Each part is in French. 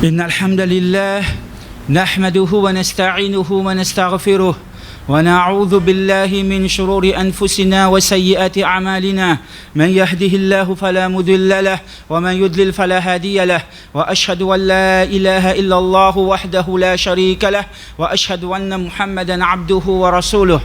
إن الحمد لله نحمده ونستعينه ونستغفره ونعوذ بالله من شرور أنفسنا وسيئات أعمالنا من يهده الله فلا مضل له ومن يضلل فلا هادي له وأشهد أن لا إله إلا الله وحده لا شريك له وأشهد أن محمدا عبده ورسوله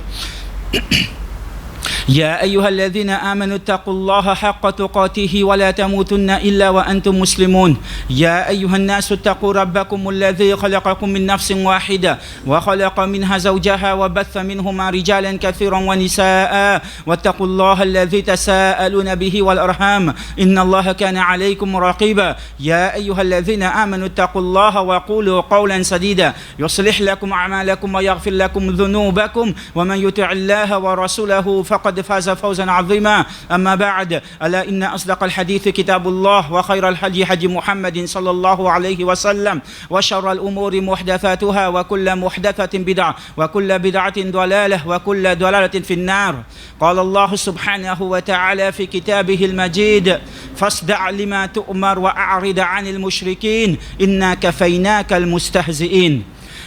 يا أيها الذين آمنوا اتقوا الله حق تقاته ولا تموتن إلا وأنتم مسلمون يا أيها الناس اتقوا ربكم الذي خلقكم من نفس واحدة وخلق منها زوجها وبث منهما رجالا كثيرا ونساء واتقوا الله الذي تساءلون به والأرحام إن الله كان عليكم رقيبا يا أيها الذين آمنوا اتقوا الله وقولوا قولا سديدا يصلح لكم أعمالكم ويغفر لكم ذنوبكم ومن يطع الله ورسوله فقد فاز فوزا عظيما أما بعد ألا إن أصدق الحديث كتاب الله وخير الهدي هدي محمد صلى الله عليه وسلم وشر الأمور محدثاتها وكل محدثة بدعة وكل بدعة ضلالة وكل ضلالة في النار قال الله سبحانه وتعالى في كتابه المجيد فاصدع لما تؤمر وأعرض عن المشركين إنا كفيناك المستهزئين.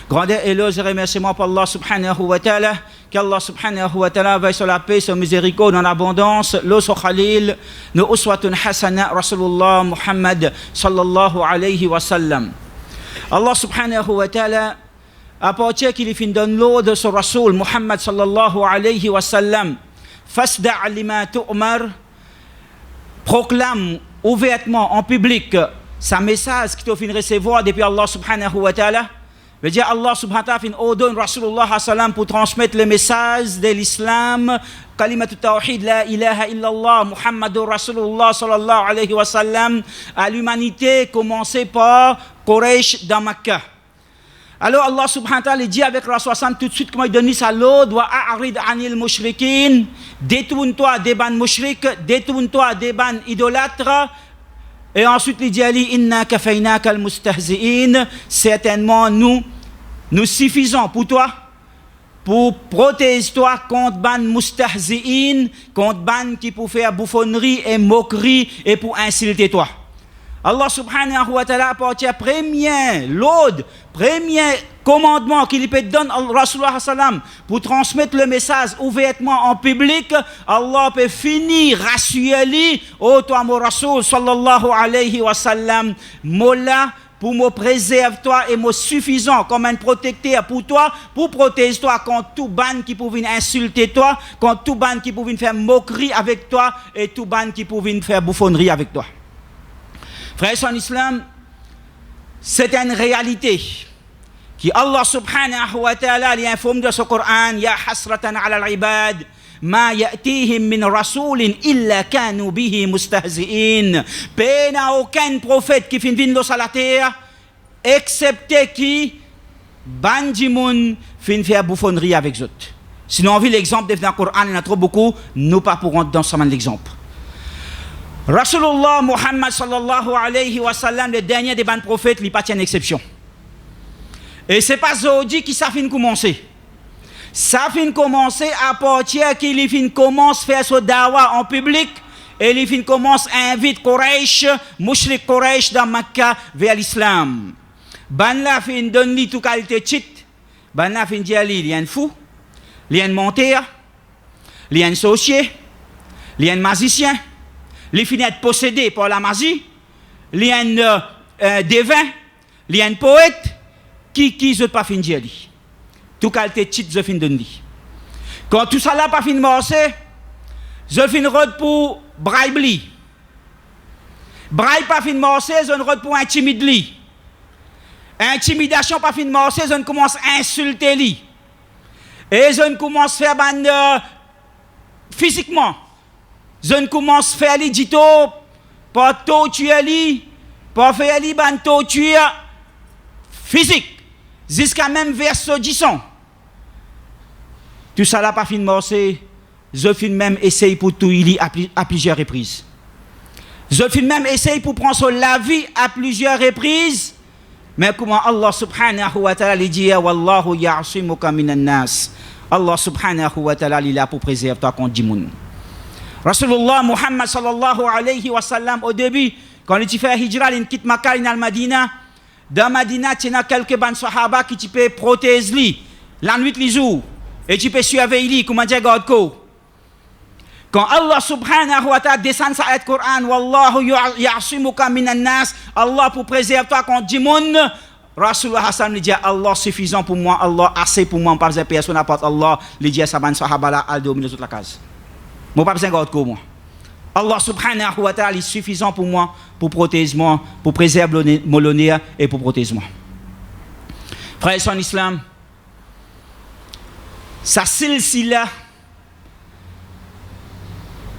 Grandeur, éloge et remerciements pour Allah subhanahu wa ta'ala. Qu'Allah subhanahu wa ta'ala veille sur la paix, sur la miséricorde, dans l'abondance. L'eau sur Khalil, nous uswatun hasana Rasulullah Muhammad sallallahu alayhi wa sallam. Allah subhanahu wa ta'ala apporte qu'il fin donne l'ordre sur Rasul Muhammad sallallahu alayhi wa sallam. Fasda' lima tu'mar, proclame ouvertement en public sa message qui t'a fin recevoir depuis Allah subhanahu wa ta'ala. Veut dire Allah subhanahu wa ta'ala fin ordonne Rasulullah sallam pour transmettre le message de l'islam, kalimatu tawhid la ilaha illallah Muhammadur Rasulullah sallallahu alayhi wa sallam à l'humanité, commencé par Quraysh dans Makkah. Alors Allah subhanahu wa ta'ala dit avec Rasul sallam tout de suite comment il donne ça l'ordre wa a'rid anil mushrikin, détourne-toi des ban mushriks, détourne-toi des ban idolâtres. Et ensuite, il dit Inna kafaynaka al-mustahzi'in, certainement nous suffisons pour toi, pour protéger toi contre ban mustahzi'in, contre ban qui pour faire bouffonnerie et moquerie et pour insulter toi. Allah subhanahu wa ta'ala apporte l'ordre, premier commandement qu'il peut donner à Rasulullah sallam pour transmettre le message ouvertement en public. Allah peut finir rassurer ô toi mon Rasul sallallahu alayhi wa sallam, Mola pour me préserver toi et me suffisant comme un protecteur pour toi, pour protéger toi contre tout ban qui pouvait insulter toi, contre tout ban qui pouvait faire moquerie avec toi et tout ban qui pouvait faire bouffonnerie avec toi. Frères en islam, c'est une réalité qui Allah subhanahu wa ta'ala lui informe de ce Coran, ya hasratan ala al-ibad ma ya'tihim min rasulin illa kanu bihi mustahzi'in. Peine à aucun prophète qui vient de la terre excepté qui bandimoun fin faire bouffonnerie avec eux. Sinon on vit l'exemple dans le Coran, il y en a trop beaucoup, nous pas pourrons dans ce même l'exemple. Rasulullah Muhammad sallallahu alayhi wa sallam, le dernier des bons prophètes, il n'y a pas une exception. Et ce n'est pas aujourd'hui qui ça fin commencer. Ça fin commencer à partir qu'il fin commence faire ce dawa en public et il fin commence à inviter Quraysh, mushrik Quraysh dans Makkah vers l'islam. Ban la fin donne lui tout qualité chit. Ban la fin dit il y a un fou, il y a un menteur, il y a un sorcier, il y a un magicien. Les finit être possédés par la magie, il y a un devin, il y a un poète, qui ne pas fin dire lui. Tout qualité cheat, je fin donne lui. Quand tout ça là pas fin marcher, je fin road pour bribe lui. Bribe pas fin marcher, je road pour intimider lui. Intimidation pas fin marcher, je commence à insulter lui. Et je commence à faire physiquement. Je ne commence à faire les dito, pour torturer lui, pour faire les ban torture physique, jusqu'à même vers ce disson. Tout ça là pas fin marcher, je fin même essayer pour tout il à plusieurs reprises. Je fin même essayer pour prendre sur la vie à plusieurs reprises, mais comment Allah subhanahu wa ta'ala dit wallahu ya'simuka minan nas. Allah subhanahu wa ta'ala il est là pour préserver toi contre dimoun. Rasulullah Muhammad sallallahu alayhi wa sallam au début quand il fait hijra il quitte Makkah il al Madina dans Madina, il y a quelques ban sahaba qui tu peux protéger lui, la nuit, les jours, et tu peux surveiller lui, comment dire, garde quoi. Quand Allah subhanahu wa ta'ala descend sa ayat Coran, Wallahu ya'asimuka minan nas, Allah pour préserver toi contre du monde, Rasulullah Hassan lui dit Allah suffisant pour moi, Allah assez pour moi, pas besoin de personne à part Allah, lui dit ça ban sahaba là, al domine toute la case. Moi pas besoin garde quoi moi. Allah subhanahu wa ta'ala est suffisant pour moi, pour protéger moi, pour préserver mon honneur et pour protéger moi. Frères et sœurs en islam, sa silsila,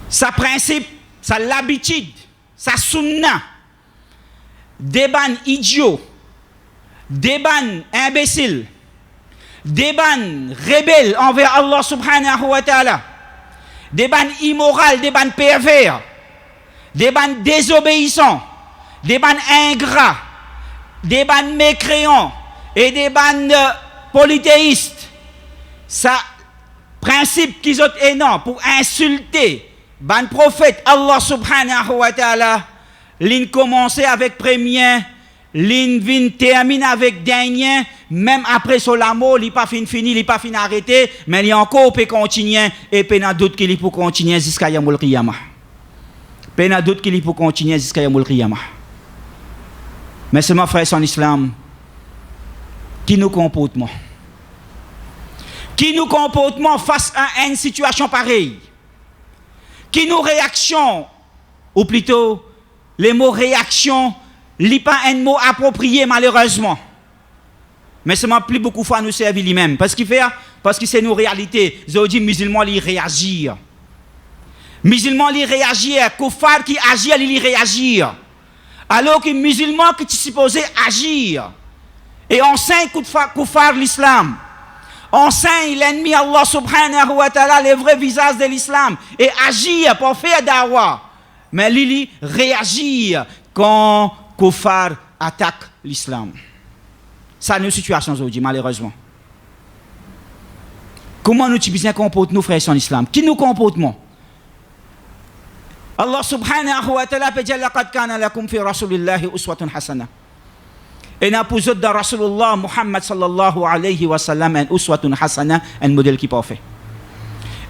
sa principe, sa l'habitude, sa sunna, des ban idiots, des ban imbéciles, des ban rebelles envers Allah subhanahu wa ta'ala, des ban immoraux, des ban pervers, des ban désobéissants, des ban ingrats, des ban mécréants et des ban polythéistes. Ça principe qu'ils ont énorme pour insulter ban prophète Allah subhanahu wa ta'ala, l'in commence avec premier, l'in vin termine avec dernier, même après son amour, il pas fini, il pas fini arrêté, mais il encore peut continuer et peut n'a d'autres qu'il peut continuer jusqu'à yamul qiyamah. Peut n'a d'autres qu'il peut continuer jusqu'à yamul qiyamah. Mais seulement frères en islam, qui nous comportement? Qui nous comportement face à une situation pareille? Qui nous réaction, ou plutôt les mots réaction, n'est pas un mot approprié malheureusement. Mais seulement plus beaucoup de fois nous servir lui-même. Parce que c'est nos réalités. J'ai dit musulmans ils réagissent. Musulmans ils réagissent. Koufar qui agit ils réagissent. Alors que musulmans qui sont supposés agir. Et enseigne koufar l'islam. Enseigne l'ennemi Allah subhanahu wa ta'ala le vrai visage de l'islam et agir pour faire dawa. Mais Lili réagit quand Koufar attaque l'islam. Ça c'est une situation aujourd'hui malheureusement. Comment nous bien comporte nous frères en islam? Qui nous comportement? Allah subhanahu wa ta'ala peut dire laqad kana lakum fi rasulillahi uswatun hasana. Et n'a pas dans Rasulullah Muhammad sallallahu alayhi wa sallam un uswatun hasana, un modèle qui est parfait.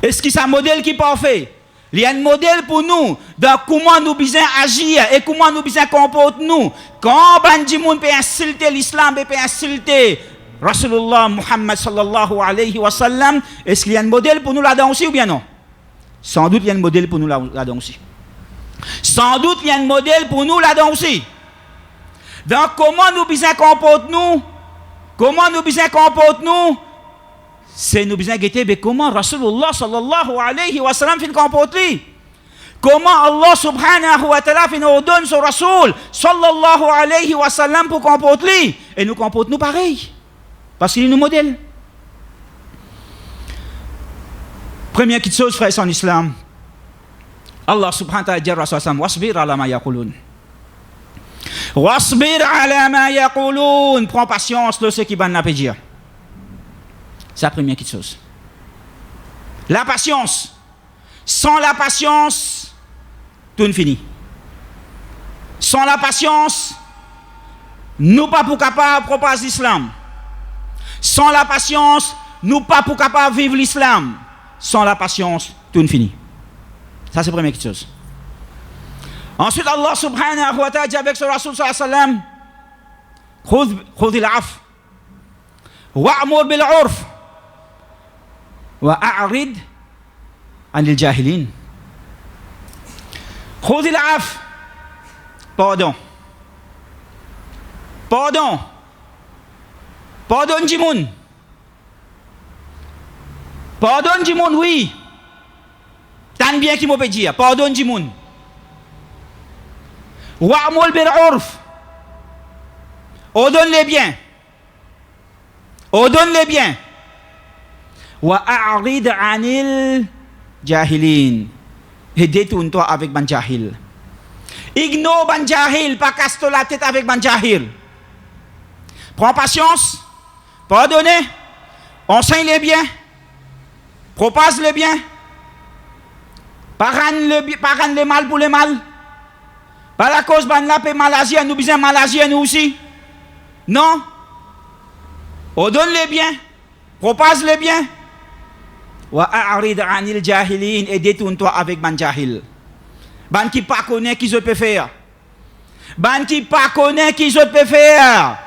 Est-ce que c'est un modèle qui est parfait? Il y a un modèle pour nous dans comment nous besoin agir et comment nous besoin comporter nous. Quand bandi moun peut insulter l'islam, peut insulter Rasulullah Muhammad sallallahu alayhi wa sallam, est-ce qu'il y a un modèle pour nous là-dedans aussi ou bien non? Sans doute il y a un modèle pour nous là-dedans aussi. Sans doute il y a un modèle pour nous là-dedans aussi. Donc, comment nous besoin comporter nous? Comment nous besoin comporter nous? C'est nous besoin guetter, mais comment Rasulullah sallallahu alayhi wa sallam fin comporter? Comment Allah subhanahu wa ta'ala fin ordonne son Rasul sallallahu alayhi wa sallam pour comporter? Et nous comportons nous pareil. Parce qu'il est nos modèles. Première petite chose, frères en islam. Allah subhanahu wa ta'ala dit à Rasul sallam, wasbir ala ma yaqulun. Wasbir ala ma yaqulun. Prends patience de ce qui va nous dire. C'est la première petite chose. La patience. Sans la patience, tout est fini. Sans la patience, nous pas pour capable de propager l'islam. Sans la patience, nous pas pour capable de vivre l'islam. Sans la patience, tout est fini. Ça c'est la première petite chose. Ensuite, Allah subhanahu wa ta'ala dit avec son Rasul sallallahu alayhi wa sallam, khudh al-'afw wa'mur bil-'urf wa'rid 'anil jahilin. Khudh al-'afw, pardon. Pardon. Pardon du monde. Pardon du monde, oui. Tant bien qu'il m'a peut dire, pardon du monde. Wa'mul bil-'urf. Ordonne les biens. Ordonne les biens. Wa'rid 'anil jahilin. Et détourne-toi avec ban jahil. Ignore ban jahil, pas casse la tête avec ban jahil. Prends patience. Pardonnez. Enseigne les biens. Propage les biens. Pas rendre le mal pour le mal. Par la cause ban la paix Malaisie, nous besoin Malaisie nous aussi. Non. Ordonne les biens, propage les biens. Wa a'rid 'anil jahilin, et détourne-toi avec ban jahil. Ban qui pas connaît qui je peux faire. Ban qui pas connaît qui je peux faire.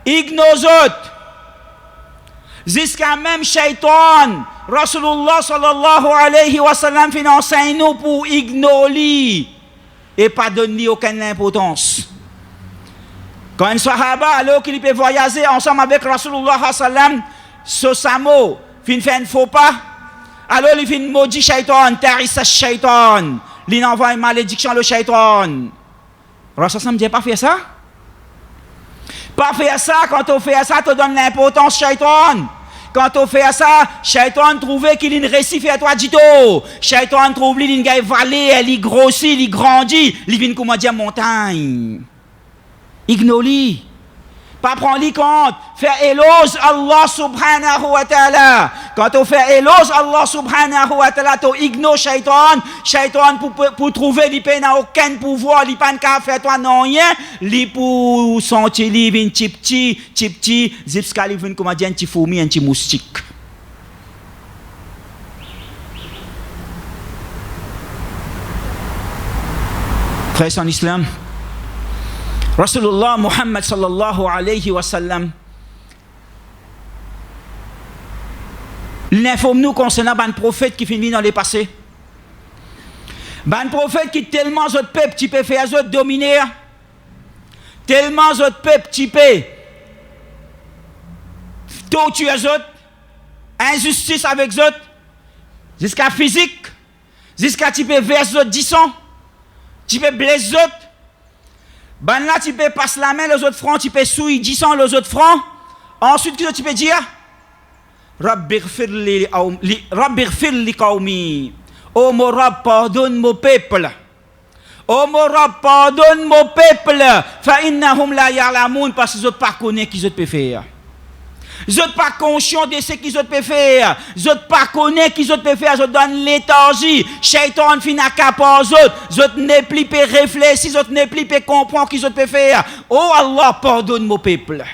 Ignore autres. Jusqu'à même shaitan, Rasulullah sallallahu alayhi wa sallam fin enseigne nous pour ignorer et pas donner aucune importance. Quand un sahaba alors qu'il peut voyager ensemble avec Rasulullah sallam, ce samo fin fait un faux pas, alors il fin maudit shaitan, tarissa shaitan, il envoie une malédiction le shaitan. Rasulullah dit pas faire ça. Pas faire ça, quand on fait ça, tu donnes l'importance shaitan. Quand on fait ça, shaitan trouve qu'il est récif à toi dito. Shaitan trouve qu'il est vallée, il grossit, il grandit, il vient comme dire montagne. Ignore-lui. Pas prendre les compte. Faire éloge Allah subhanahu wa ta'ala. Quand on fait éloge Allah subhanahu wa ta'ala, tu ignores shaitan. Shaitan pour trouver, il n'a aucun pouvoir, il n'a pas faire toi non rien. Il pour sentir, il vient petit, jusqu'à il vient comme dire un petit fourmi, un petit moustique. Frères en islam, Rasulullah Muhammad sallallahu alayhi wa sallam, il informe nous concernant un prophète qui finit dans les passés. Un prophète qui tellement d'autres peuples qui peut faire d'autres dominer, tellement d'autres peuples qui peut torturer d'autres, injustice avec d'autres, jusqu'à physique, jusqu'à tu peux verser d'autres 10 sang, tu peux blesser d'autres. Ben là, tu peux passer la main, les autres francs, tu peux souiller 10 ans, les autres francs. Ensuite, qu'est-ce que tu peux dire? Rabbighfir li qawmi. Oh mon Rabb, pardonne mon peuple. Oh mon Rabb, pardonne mon peuple. Fa innahum la ya'lamun, parce qu'ils ne pas connaissent qu'ils peuvent faire. Ils ne sont pas conscients de ce qu'ils peuvent faire. Ils ne pas connaissent qu'ils peuvent faire. Ils donnent léthargie. Shaitan fin à capar eux. Ils ne plus pas réfléchir. Ils ne plus pas comprendre qu'ils peuvent faire. Oh Allah, pardonne mon peuple.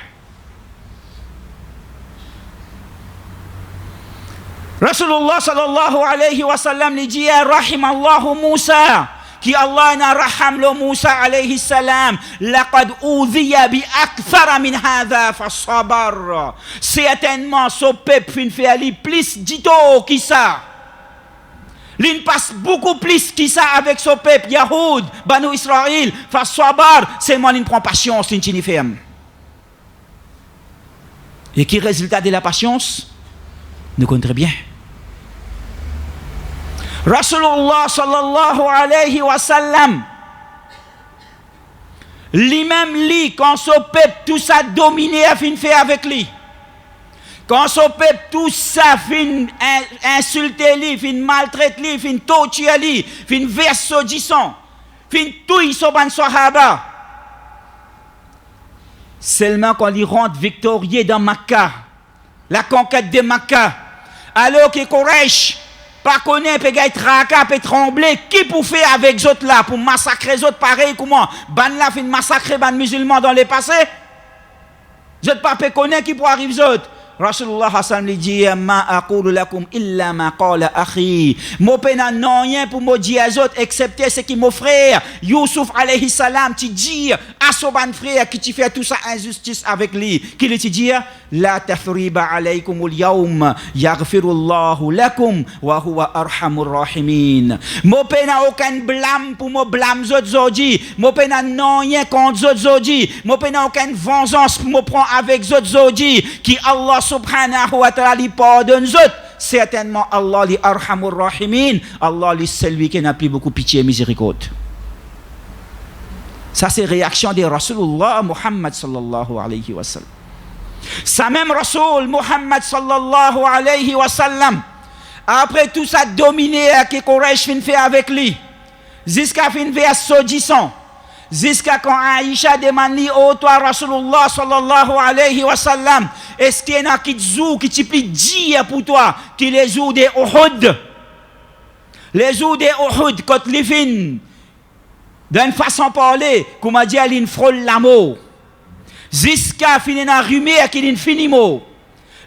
Rasulullah sallallahu alayhi wa sallam lui dit rahimallahu Musa. Qui Allah n'a raham le Moussa alayhi salam, laqad udhiya bi akthara min hadha fasabar. Certainement ce peuple fin fait ali plus dito qui ça. L'in passe beaucoup plus qui ça avec ce peuple Yahoud, Banu Israël, fasabar, seulement l'in prend patience, l'in tini ferme. Et qui résultat de la patience? Nous connaissons très bien. Rasulullah sallallahu alayhi wa sallam, lui-même, quand ce peuple, tout ça dominé, a fin fait avec lui. Quand ce peuple, tout ça fin insulter lui, fin maltraiter lui, fin torturer lui, fin verser du sang, fin tout y soban sahaba. Seulement quand il rentre victorieux dans Makkah, la conquête de Makkah, alors que Quraysh, pas connaître, peut être tracas, peut trembler, qui pour faire avec les autres là, pour massacrer les autres pareil, comment? Ban là, fin massacrer ban musulmans dans le passé? Les autres pas peut connaître qui pour arriver les autres. Rasulullah Hassan lui dit ma aqulu lakum illa ma qala akhi. Mo pena non rien pour mo dire aux autres excepté ce qui mon frère Youssouf alayhi salam ti dit à son ban frère qui ti fait tout ça injustice avec lui qui lui dit la tathriba alaykum al-yawm yaghfirullahu lakum wa huwa arhamur rahimin. Mo pena aucun blâme pour mo blâme autres aujourd'hui. Mo pena non rien contre autres aujourd'hui. Mo pena aucune vengeance pour mo prendre avec autres aujourd'hui qui Allah subhanahu wa ta'ala li pardonne autres. Certainement Allah li arhamur rahimin. Allah li celui qui n'a plus beaucoup pitié et miséricorde. Ça c'est réaction de Rasulullah Muhammad sallallahu alayhi wa sallam. Ça même Rasul Muhammad sallallahu alayhi wa sallam, après tout ça dominé que Quraysh fin fait avec lui, jusqu'à fin vers Sodisson, jusqu'à quand Aïcha demande au toi Rasulullah sallallahu alayhi wa sallam, est-ce qu'il y en a qui te plie dire pour toi que les jours de Uhud, les jours de Uhud quand les fin d'une façon parler, comme a dit, il frôle la mort. Jusqu'à finir enrhumé et qu'il finimo.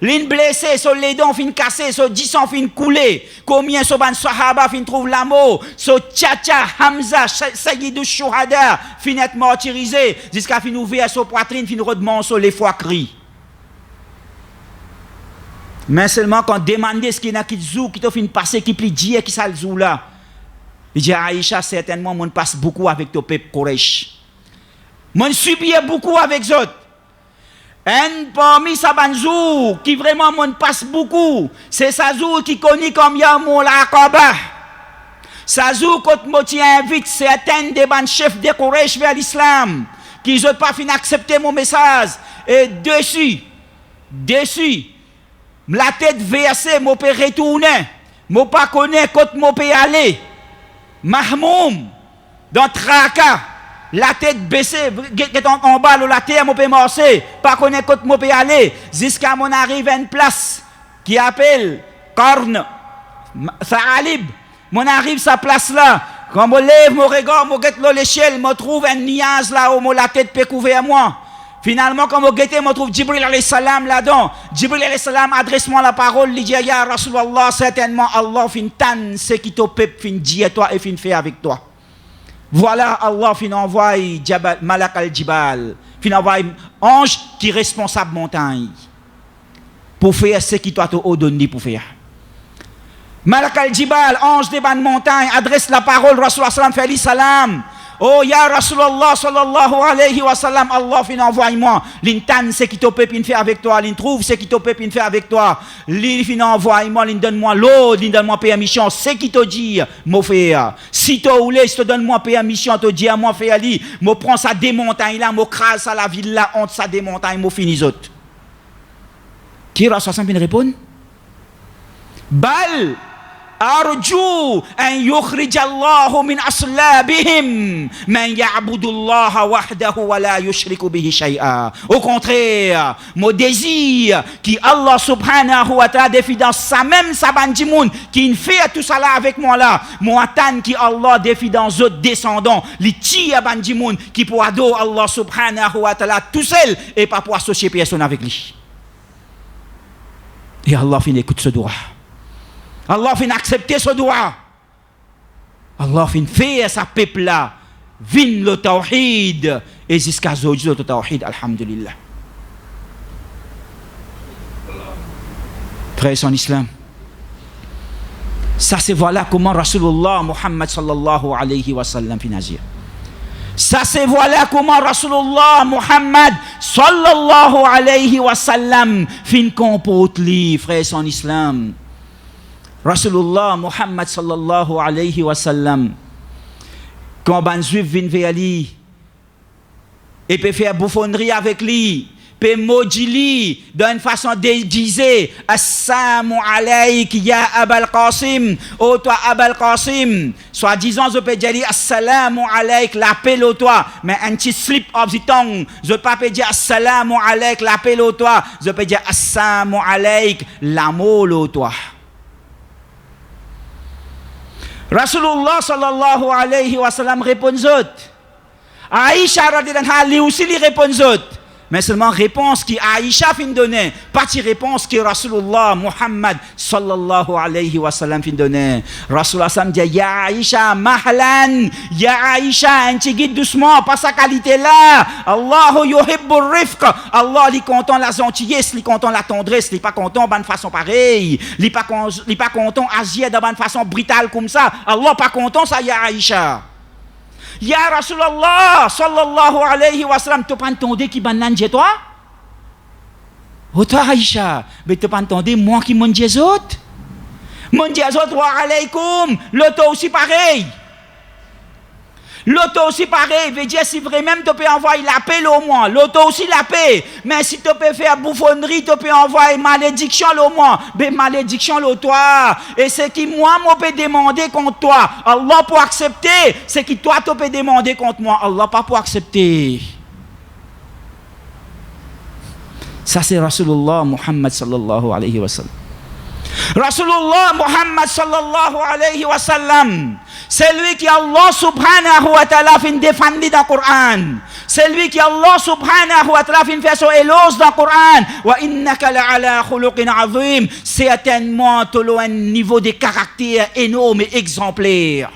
L'in blessé, sur les dents fin cassé, sur 10 ans fin coulé. Combien sur ban sahaba fin trouve l'amour, sur Tchatcha, Hamza, Sayyidou Shuhada, fin être martyrisé, jusqu'à fin ouvrir sur poitrine, fin redemande sur les foie cri. Mais seulement quand demande ce qu'il y a qui zou, qui t'a fin passer, qui plie dire qui ça le zou là. Il dit Aïcha, certainement, mon passe beaucoup avec ton peuple Koresh. Mon subit beaucoup avec eux. Un parmi sa banzou qui vraiment mon passe beaucoup, c'est Sazou qui connaît comme Yamou la Kaaba. Sazou quand Moti invite certains des ban chefs de Quraysh vers l'islam, qui n'ont pas fini accepter mon message. Et dessus, la tête versée, mon peut retourner, mon pas connaître quand mon peut aller. Mahmoum, dans Traka. La tête baissée, en bas, la terre, je peux marcher, pas connaître quand je peux aller, jusqu'à mon arrive à une place qui appelle Qarn, Sa'alib. Mon arrive sa place là, quand je lève mon regard, je guette l'échelle, je trouve un nuage là où la tête peut couvrir à moi. Finalement, quand je guette, je trouve Jibril alayhi salam là-dedans. Jibril alayhi salam adresse-moi la parole, il dit ya Rasulallah, certainement Allah fin tan, ce qui te peut fin dire toi et fin fait avec toi. Voilà, Allah fin envoie Malak al-Jibal, fin envoie ange qui est responsable montagne pour faire ce qui doit te ordonner pour faire. Malak al-Jibal, ange des bandes montagnes, adresse la parole, Rasulullah sallam fait salam. Oh ya Rasulallah sallallahu alayhi wa sallam, Allah fin envoie moi, l'intan ce qui te peut faire avec toi, l'in trouve ce qui te peut faire avec toi, l'in fin envoie moi, l'in donne-moi l'eau, l'in donne-moi permission, ce qui te dit, moi faire. Si tu voulais, si tu donnes-moi permission, te dis à moi faire ali, moi prends ça des montagnes là, moi crase ça la ville là, entre ça des montagnes, moi finis autres. Qui Rasulullah sallam répond? Bal أرجو أن يخرج الله من أصلابهم من يعبد الله وحده ولا يشرك به شيئا. Au contraire, mon désir qui Allah subhanahu wa ta'ala défie dans sa même sabandimoun qui fait tout ça là avec moi là, mon attend qui Allah défie dans autres descendants, les tia bandimoun qui pour adorer Allah subhanahu wa ta'ala tout seul et pas pour associer personne avec lui. Et Allah finit écoute ce doigt. Allah fin accepter ce droit. Allah fin faire sa peuple là. Vin le tawhid. Et jusqu'à aujourd'hui le tawhid. Alhamdulillah. Frères en islam. Ça c'est voilà comment Rasulullah Muhammad sallallahu alayhi wa sallam fin agir. Ça c'est voilà comment Rasulullah Muhammad sallallahu alayhi wa sallam fin comporte li, frères en islam. Rasulullah Muhammad sallallahu alayhi wa sallam quand ban juif vient vers lui et peut faire bouffonnerie avec lui peut maudire lui d'une façon déguisée assalamu alayk ya Abal Qasim ô toi Abal Qasim soi-disant je peux dire assalamu alayk l'appel au toi mais un petit slip of the tongue je peux pas dire assalamu alayk l'appel au toi je peux dire assalamu alayk l'amour au toi. Rasulullah sallallahu alayhi wa sallam répond zot. Aïcha radhiyallahu anha lui aussi lui répond zot. Mais seulement réponse qui Aïcha fin donner, pas de réponse qui Rasulullah Muhammad sallallahu alayhi wa sallam fin donner. Rasulullah sallam dit ya Aïcha mahlan, ya Aïcha un petit guide doucement, pas sa qualité là. Allahu yuhibbur rifq. Allah li content la gentillesse, li content la tendresse, li pas content bonne façon pareille, li pas content agir de bonne façon brutale comme ça. Allah pas content ça ya Aïcha. Ya Rasulallah sallallahu alayhi wa sallam, tu pas entendu qui banan chez toi? Oh toi Aïcha, mais tu pas entendu moi qui mon Dieu autres? Mon Dieu autres wa alaykoum, l'auto aussi pareil. L'auto aussi pareil, veut dire si vraiment tu peux envoyer la paix au moins, l'auto aussi la paix. Mais si tu peux faire bouffonnerie, tu peux envoyer malédiction au moins, ben malédiction au toi. Et ce qui moi peux demander contre toi, Allah pour accepter, ce qui toi tu peux demander contre moi, Allah pas pour accepter. Ça c'est Rasulullah Muhammad sallallahu alayhi wa sallam. Rasulullah Muhammad sallallahu alayhi wa sallam, c'est lui qui Allah subhanahu wa ta'ala fin défendu dans le Coran. C'est lui qui Allah subhanahu wa ta'ala fin fait son éloge dans le Coran. Wa innaka la'ala khuluqin azim. Certainement, tu as un niveau de caractère énorme et exemplaire.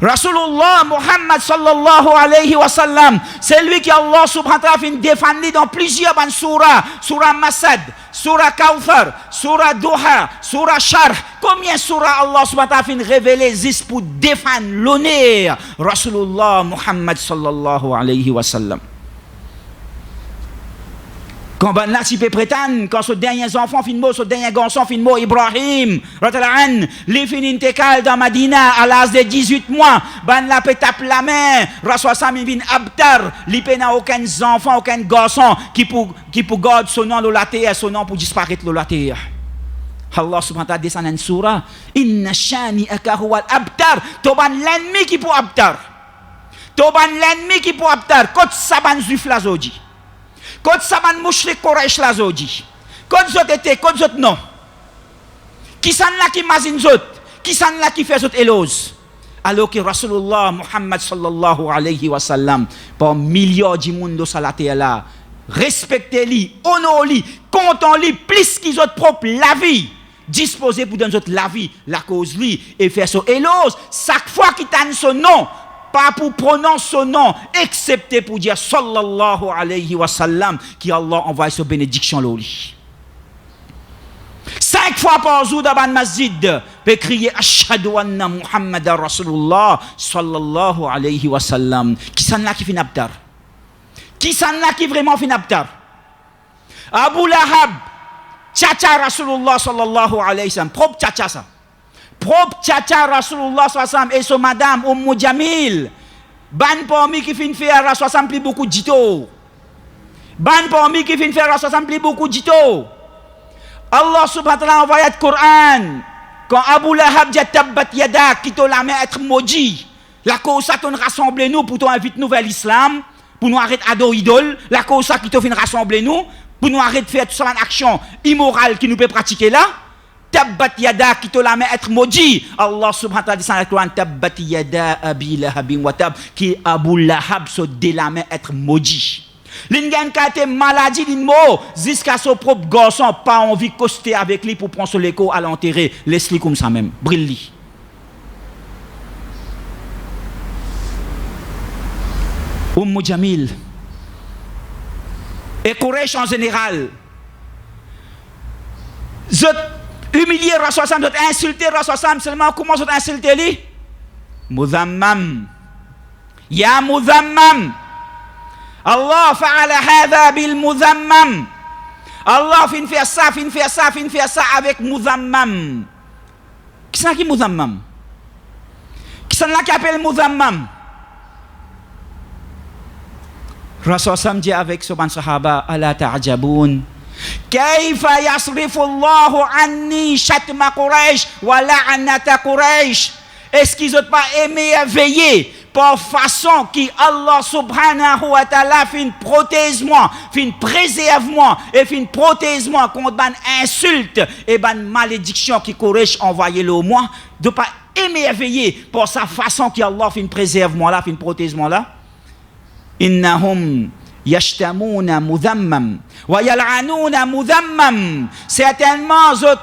Rasulullah Muhammad sallallahu alayhi wa sallam, c'est lui qui Allah subhanahu wa ta'ala fin défendu dans plusieurs surahs. Surah Masad, surah Kawthar, surah Duha, surah Sharh. Combien surah Allah subhanahu wa ta'ala fin révélé juste pour défendre l'honneur Rasulullah Muhammad sallallahu alayhi wa sallam. Quand ben là, si peut prétendre, quand ce dernier enfant fin mot, ce dernier garçon fin mot, Ibrahim, les fin intécal dans Madina à l'âge de 18 mois, ben là peut taper la main, Rasoissam vin abtar, li pe n'a aucun enfant, aucun garçon qui pour garder son nom de la terre, son nom pour disparaître de la terre. Allah subhanahu wa ta'ala descend une surah, inna shani akahu al abtar, toban l'ennemi qui pour abtar. Toban l'ennemi qui pour abtar, kot saban juif la zodi. Quand ça man mouchrik Quraish la zodi. Quand zot était, quand zot non. Qui s'en là qui mazine zot, qui s'en là qui fait zot éloge. Alors que Rasulullah Muhammad sallallahu alayhi wa sallam, par milliards de monde de la terre là, respectez-li, honorez-li, comptez-li plus qu'ils ont propre la vie. Disposez pour donner la vie, la cause li, et faire son éloge. Chaque fois qu'il t'anne son nom, pas pour prononcer son nom, excepté pour dire sallallahu alayhi wa sallam, qui Allah envoie sa bénédiction là. 5 fois par jour dans le masjid, peut crier ashhadu anna Muhammadan Rasulullah sallallahu alayhi wa sallam. Qui s'en là qui finit abtar? Qui s'en là qui vraiment finit abtar? Abu Lahab, tchacha Rasulullah sallallahu alayhi wa sallam, propre tchacha ça. Propre tchacha Rasulullah sallallahu et son madame Jamil, ban parmi qui fin faire Rasulullah plus beaucoup d'ito. Ban parmi qui fin faire Rasulullah plus beaucoup d'ito. Allah subhanahu wa ta'ala envoyé le Coran. Quand Abu Lahab dit tabbat yadak, qui te la main être maudit. La cause ça qu'on rassemble nous pour t'inviter nous vers l'islam, pour nous arrêter adorer idole. La cause ça qui te fin rassembler nous pour nous arrêter de faire toute cette action immorale qui nous peut pratiquer là. Tabbat yada qui te la main être maudit. Allah subhanahu wa ta'ala dit dans le Coran tabbat yada abi lahabin wa tab, qui Abu Lahab se dé la main être maudit. L'ingen kate maladie d'une mot jusqu'à son propre garçon pas envie de coster avec lui pour prendre son écho à l'enterrer. Laisse-lui comme ça même. Brille-lui. Jamil et Quraysh en général. Humilier Rasul, insulter Rasul seulement comment vous insulter lui? Muzammam. Ya Muzammam. Allah fa'ala hadha bil Muzammam. Allah fin faire ça avec Muzammam. Qui c'est qui Muzammam? Qui c'est là qui appelle Muzammam? Rasul dit avec son sahaba ala ta'jaboun. Kaifa yasrifu Allahu anni shatma Quraish wa la'nata Quraish. Est-ce qu'ils n'ont pas émerveillé par façon qui Allah subhanahu wa ta'ala fin protège-moi, fin préserve-moi et fin protège-moi contre ban insulte et ban malédiction qui Quraish envoyé le moi, de pas émerveiller par sa façon qui Allah fin préserve-moi là, fin protège-moi là. Innahum yashtamuna mudhammam wa yal'anuna mudhammam. Certainement ils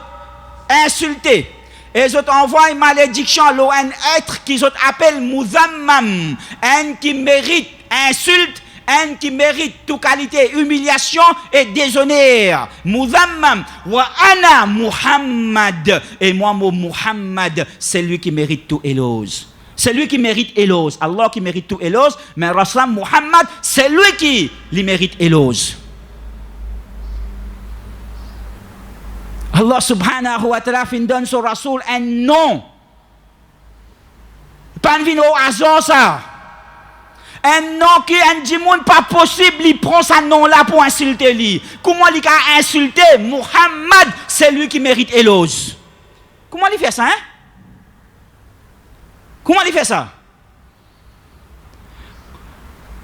insulté et ils envoient une malédiction à un être qu'ils appellent mudhammam, un qui mérite insulte, un qui mérite toute qualité humiliation et déshonneur. Mudhammam wa ana Muhammad, et moi Muhammad c'est lui qui mérite tout éloge. C'est lui qui mérite éloge. Allah qui mérite tout éloge, mais Rasul Muhammad, c'est lui qui lui mérite éloge. Allah subhanahu wa ta'ala fin donne son Rasul un nom. Pas un au hasard ça. Un nom qui est dit monde pas possible, il prend ce nom là pour insulter lui. Comment il a insulté Muhammad, c'est lui qui mérite éloge. Comment il fait ça hein? Comment il fait ça?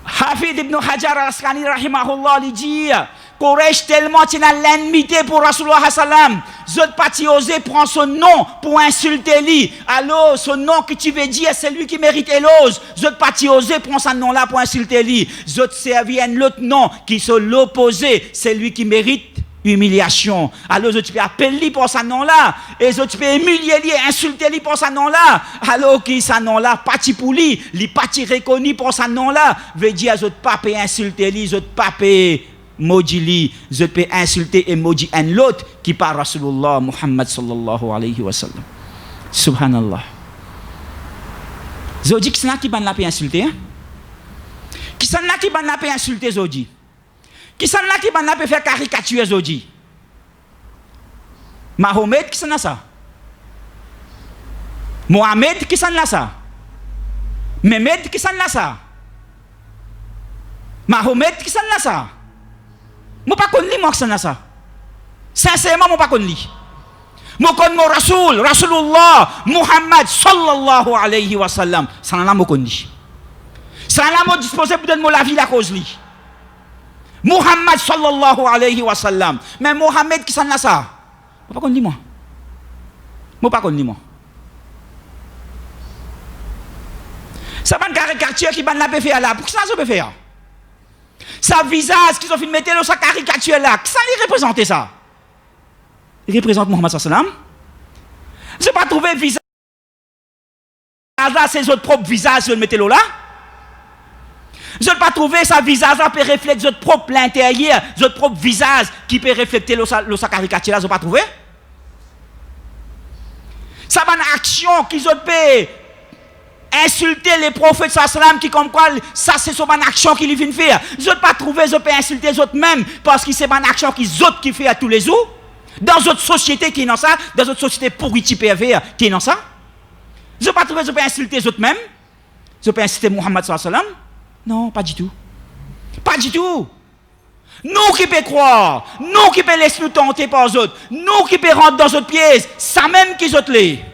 Hafid ibn Hajar al-Asqalani rahimahullah il dit Quraysh tellement tient l'ennemité pour Rasulullah sallam. Zot pas osé prendre son nom pour insulter lui. Alors, son nom que tu veux dire, c'est lui qui mérite éloge. Zot pas osé prendre son nom là pour insulter lui. Zot servi un autre nom qui sont l'opposé, c'est lui qui mérite humiliation. Alors, tu peux appeler lui pour ce nom-là, et tu peux humilier lui, insulter lui pour ce nom-là. Alors, qui ce nom-là, parti pour lui, il parti reconnu pour ce nom-là, veut dire, je pas peux insulter lui, je pas peux maudit lui, je peux insulter et maudit un autre qui par Rasulullah Muhammad sallallahu alayhi wa sallam. Subhanallah. Zodi, qui s'en qui ban la peut insulter? Qui s'en qui ban la peut insulter, Zodi? Qui s'en là qui peut faire caricature aujourd'hui? Mahomet qui s'en a ça? Mohamed qui s'en a ça? Mehmed qui s'en a ça? Mahomet qui s'en a ça? Moi pas connais moi qui s'en a ça. Sincèrement moi pas connais. Moi connais mon Rasoul, Rasulullah Muhammad sallallahu alayhi wa sallam. Ça n'a moi connais. Ça n'a moi disposé pour donner la vie la cause li. Muhammad sallallahu alayhi wa sallam. Mais Mohamed qui s'en a ça? Moi pas connais moi. Moi pas connais moi. Ça va une caricature qui va la faire là. Pourquoi ça peut faire? Sa visage qu'ils ont fait mettre dans sa caricature là. Qui ça lui représente ça? Il représente Muhammad sallallahu alayhi wa sallam. Je n'ai pas trouvé visage. C'est votre propre visage que vous mettez là. Je n'ai pas trouvé sa visage qui peut refléter votre propre l'intérieur, votre propre visage qui peut refléter sa caricature là, je n'ai pas trouvé. Ça va une action qu'ils ont pu insulter les prophètes sallam qui comme quoi ça c'est son action qu'ils viennent faire. Je n'ai pas trouvé, je peux insulter les autres même parce que c'est une action qu'ils autres qui font à tous les jours. Dans notre société qui est dans ça, dans notre société pourrie pervers qui est dans ça. Je n'ai pas trouvé, je peux insulter les autres même. Je peux insulter Muhammad sallam. Non, pas du tout. Pas du tout. Nous qui pouvons croire, nous qui pouvons laisser nous tenter par les autres, nous qui pouvons rentrer dans notre pièce, ça même qu'ils ont les.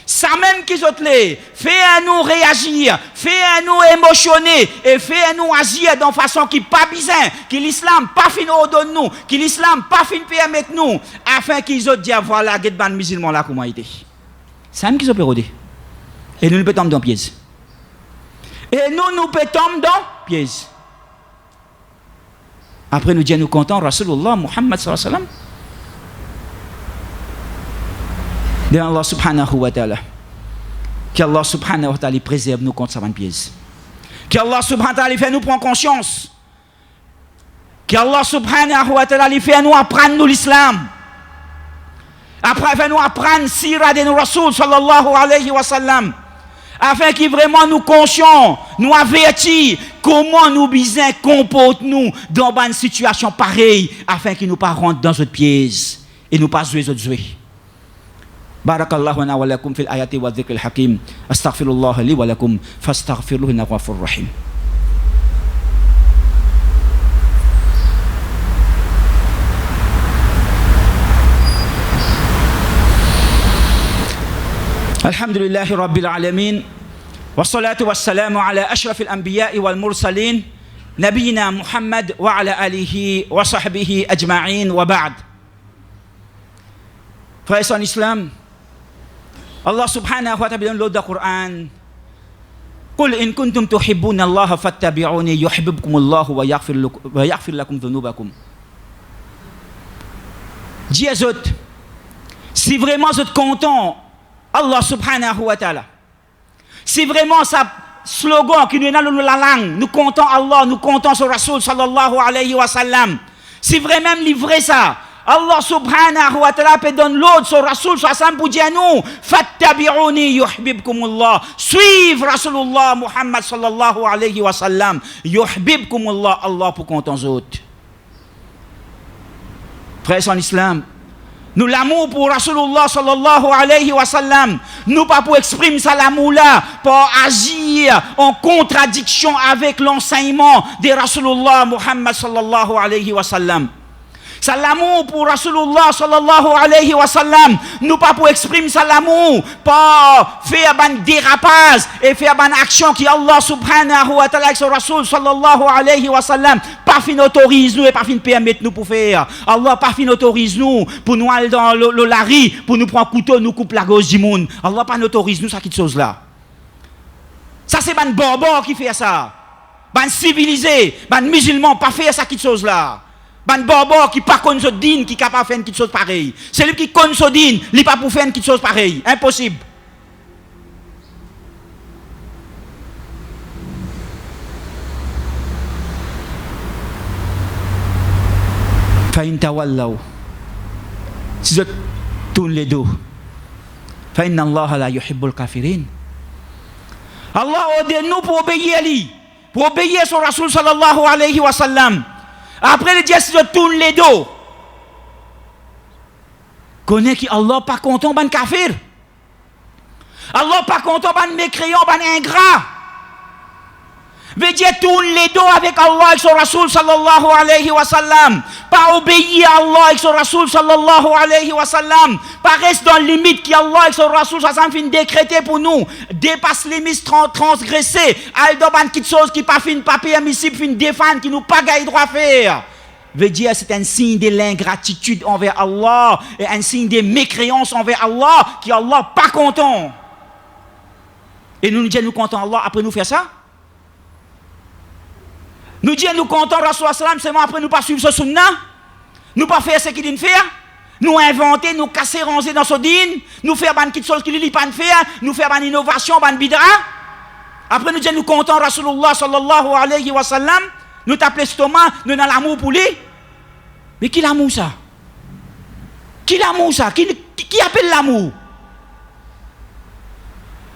Ça même qu'ils ont les. Fait-nous réagir, fait-nous émotionner et fait-nous agir d'une façon qui n'est pas bizarre, que l'islam pas fin ordonne nous, que l'islam pas fin permettre nous, afin qu'ils ont dit voilà, get ban musulman là comment il était. C'est même qu'ils ont pérodé. Et nous ne pouvons tomber dans le piège. Et nous pouvons tomber dans le piège. Après nous disons nous contents, Rasulullah Muhammad sallallahu alayhi wa sallam. De Allah subhanahu wa ta'ala. Qu'Allah subhanahu wa ta'ala préserve nous contre sa piège. Qu'Allah subhanahu wa ta'ala fait nous prendre conscience. Qu'Allah subhanahu wa ta'ala fait nous apprendre nous l'islam. Après fait nous apprendre sira de nos Rasul sallallahu alayhi wa sallam. Afin qu'il vraiment nous conscients, nous avertis comment nous besoin comporter nous dans une situation pareille, afin qu'il nous pas rentre dans notre piège et nous pas jouer autres jouer. Barakallahu lana wa lakum fil ayati wa dhikril hakim. Astaghfirullah li wa lakum fastaghfiruhu innahu ghafurur rahim. الحمد لله رب العالمين والصلاة والسلام على أشرف الأنبياء والمرسلين نبينا محمد وعلى آله وصحبه أجمعين وبعد. Frères en islam, Allah subhanahu wa ta'ala dans le Coran قل إن كنتم تحبون الله فاتبعوني يحببكم الله ويغفر لكم ذنوبكم. Dis aux autres, si vraiment vous êtes contents Allah subhanahu wa ta'ala. C'est vraiment ça slogan qui nous est dans la langue. Nous comptons Allah, nous comptons sur Rasul sallallahu alayhi wa sallam. C'est vraiment livré ça. Allah subhanahu wa ta'ala peut donner l'autre sur Rasul sallallahu alayhi wa sallam pour dire nous fattabi'uni yuhbibkumullah. Suivre Rasulullah Muhammad sallallahu alayhi wa sallam. Yuhbibkumullah. Allah pour compter aux autres. Frères en islam, nous l'amour pour Rasulullah sallallahu alayhi wa sallam, nous pas pour exprimer ça l'amour là, pour agir en contradiction avec l'enseignement de Rasulullah Muhammad sallallahu alayhi wa sallam. Ça l'amour pour Rasulullah sallallahu alayhi wa sallam. Nous pas pour exprimer ça l'amour, pas faire un dérapage et faire une action qui Allah subhanahu wa ta'ala avec son Rasul sallallahu alayhi wa sallam. Pas fin autorise nous et pas fin permettre nous pour faire. Allah pas fin autorise nous pour nous aller dans le lari, pour nous prendre couteau, nous couper la gauche du monde. Allah pas autorise nous ça qui chose là. Ça c'est ban barbare qui fait ça. Ban civilisé, ban musulman pas faire ça qui chose là. Ban barbare qui pas connaît ce din qui capable faire une chose pareille. C'est lui qui connaît ce din, il pas pour faire une chose pareille, impossible. Fa in tawallaw. Si je tourne les dos. Fa inna Allah la yuhibbul kafirin. Allah ordonne nous pour obéir à lui, pour obéir à son Rasul sallallahu alayhi wa sallam. Après, il dit, si je tourne les dos, connais que Allah pas content ban kafir. Allah pas content ban mécréant, ban ingrat. Veut dire tourne les dos avec Allah et son Rasul sallallahu alayhi wa sallam. Pas obéir à Allah et son Rasul sallallahu alayhi wa sallam. Pas rester dans la limite qui Allah et son Rasul sallallahu alayhi wa sallam fin décréter pour nous. Dépasse les limites transgressées. Al do ban quelque chose qui pas fin pas permissible fin défendre qui nous pas gagne droit faire. Veut dire c'est un signe de l'ingratitude envers Allah et un signe de mécréance envers Allah qui Allah pas content. Et nous disons nous content Allah après nous faire ça. Nous disons nous comptons Rasul sallam seulement après nous pas suivre ce sunna, nous pas faire ce qu'il dit faire, nous inventer, nous casser, ranger dans ce din, nous faire ban quelque chose qu'il dit pas faire, nous faire ban innovation, ban bid'a. Après nous disons nous comptons Rasulullah sallallahu alayhi wa sallam, nous t'appelons stomac, nous dans l'amour pour lui. Mais qui l'amour ça? Qui l'amour ça? Qui appelle l'amour?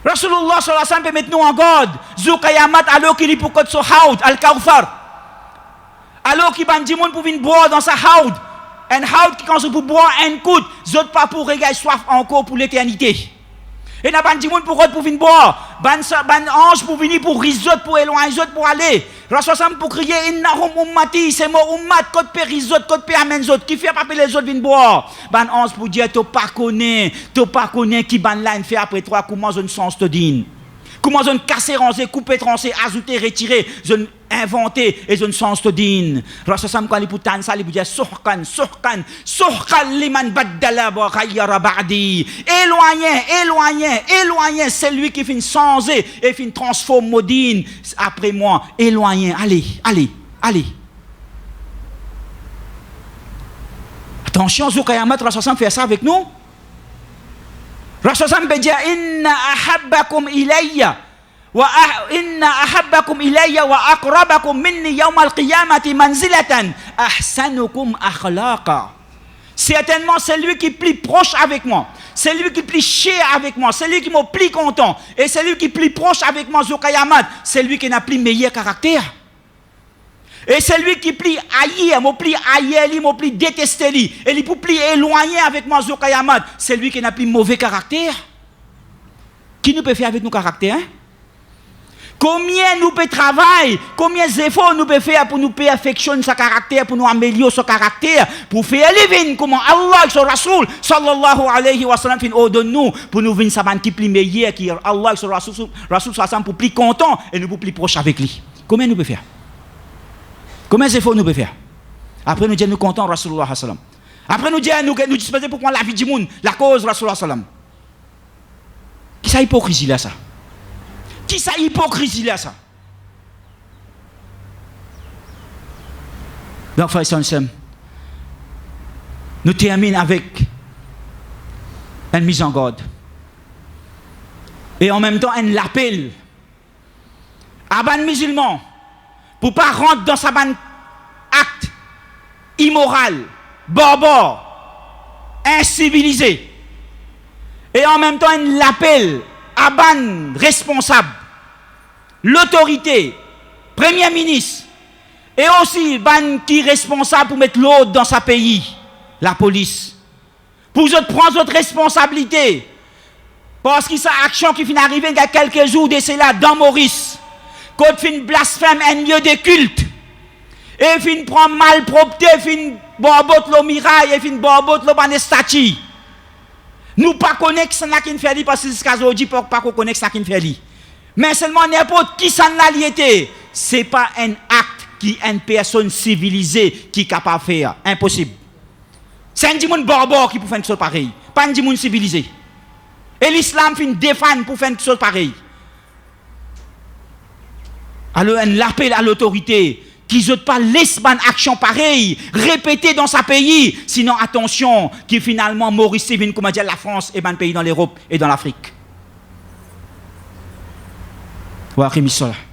Rasulullah sallallahu alayhi wa sallam peut mettre nous en garde. Zoukayamat alors qu'il est pour côté so haoud al-Kawthar. Alors qu'il ban dimoun pour venir boire dans sa haoud. Un haoud qui quand pour boire un coup, zot pas pour régaler soif encore pour l'éternité. Et n'a ban dimoun pour venir boire. Ban ange pour venir pour risot pour éloigner zot pour aller. Rasulullah sallam pour crier innahum ummati, c'est mon ummat côté pe risot côté pe amen zot qui fait pas les autres venir boire. Ban ange pour dire tu pas connais qui ban là fait après toi comment zone sens te din. Comment zone casser, ranger, couper, trancher, ajouter, retirer, zone inventer et zone sens te din. Rasul sallam quand il pour tan ça il dit suhkan liman baddala wa ghayyara ba'di. Éloignez, c'est lui qui fin changer et fin transformer modine après moi. Éloignez, allez. Attention, Zoukayamat, Rasul sallam fait ça avec nous. Rasul sallam peut dire inna ahabbakum ilayya wa aqrabakum minni yawm al-qiyamati manzilatan ahsanukum akhlaqa. Certainement c'est lui qui est plus proche avec moi, c'est lui qui est plus cher avec moi, c'est lui qui m'a plus content et c'est lui qui est plus proche avec moi Zoukayamat, c'est lui qui n'a plus meilleur caractère. Et c'est lui qui plie haïr, m'a plie haïr, m'a plie détester lui, et il peut plie éloigner avec moi Zoukayamat, c'est lui qui n'a plus mauvais caractère. Qui nous peut faire avec nos caractères? Hein? Combien nous peut travailler, combien d'efforts nous peut faire pour nous perfectionner son caractère, pour nous améliorer son caractère, pour faire les comment Allah et son Rasul sallallahu alayhi wa sallam fin ordonne nous pour nous venir savoir qui plus meilleur qui Allah et son Rasul sallam pour plus content et nous pour plus proche avec lui. Combien nous peut faire? Combien d'efforts nous peut faire? Après nous disons nous comptons Rasulullah sallam. Après nous disons nous disposer pour prendre la vie du monde, la cause Rasulullah sallam. Qui ça hypocrisie là ça? Qui ça hypocrisie là ça? Donc frères et sœurs, nous terminons avec une mise en garde. Et en même temps un appel à ban musulman pour ne pas rentrer dans sa ban acte immoral, barbare, incivilisé. Et en même temps, il l'appelle à ban responsable, l'autorité, premier ministre, et aussi ban qui est responsable pour mettre l'ordre dans sa pays, la police. Pour prendre votre responsabilité. Parce que cette action qui finit d'arriver il y a quelques jours de cela dans Maurice. Quand fin blasphème un lieu de culte et fin prend malpropreté, fin barbot lo miraille et fin barbot lo ban statue. Nous pas connaître ça n'a qu'une fait parce que jusqu'à aujourd'hui pas connaître ça qu'une fait. Mais seulement n'importe qui s'en l'a lié, c'est pas un acte qui une personne civilisée qui est capable de faire, impossible. C'est un monde barbare qui peut faire une chose pareille, pas un monde civilisé. Et l'islam fin défendre pour faire une chose pareille. Alors un appel à l'autorité qui n'ont pas laissé une action pareille répétée dans sa pays, sinon attention, qui finalement Maurice vient comme dire la France et un pays dans l'Europe et dans l'Afrique. Wa aqimis salah.